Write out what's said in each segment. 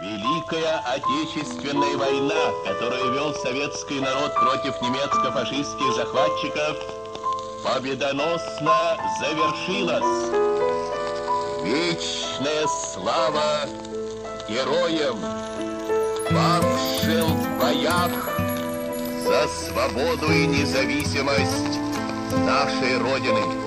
Великая Отечественная война, которую вел советский народ против немецко-фашистских захватчиков, победоносно завершилась. Вечная слава героям, павшим в боях за свободу и независимость нашей Родины.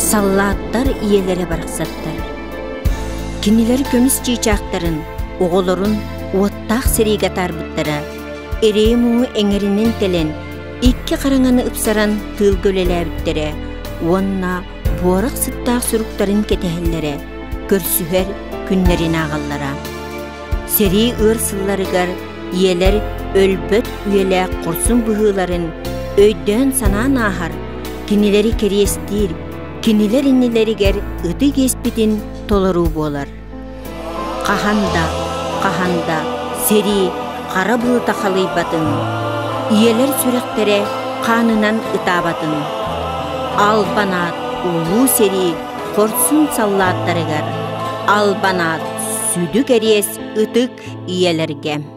Саллаттар иелері барқсаттар. Кинилер көміс чийчақтарын, оғылырын уаттақ серейге тарбыттара, эрей мұңы әңерінен телен, икки қараңаны ұпсаран тыл көлеләбіттері, онна буарық сыттақ сүріктарын кетәхілері, көрсүхер күннерін ағаллара. Серей ұрсылларыгар иелер өлбөт үйелі құрсын бұғыларын өйден санан ағар, кинилери керестир, кинилер иннелеригер ыты кеспитин толору болар. Қаханда, сери, қара бұлыта қалайбатын, иелер сүректере қанынан ытабатын. Албанат, улу сери, қорсын саллаттарыгар, албанат, сүді керес ытык иелерге.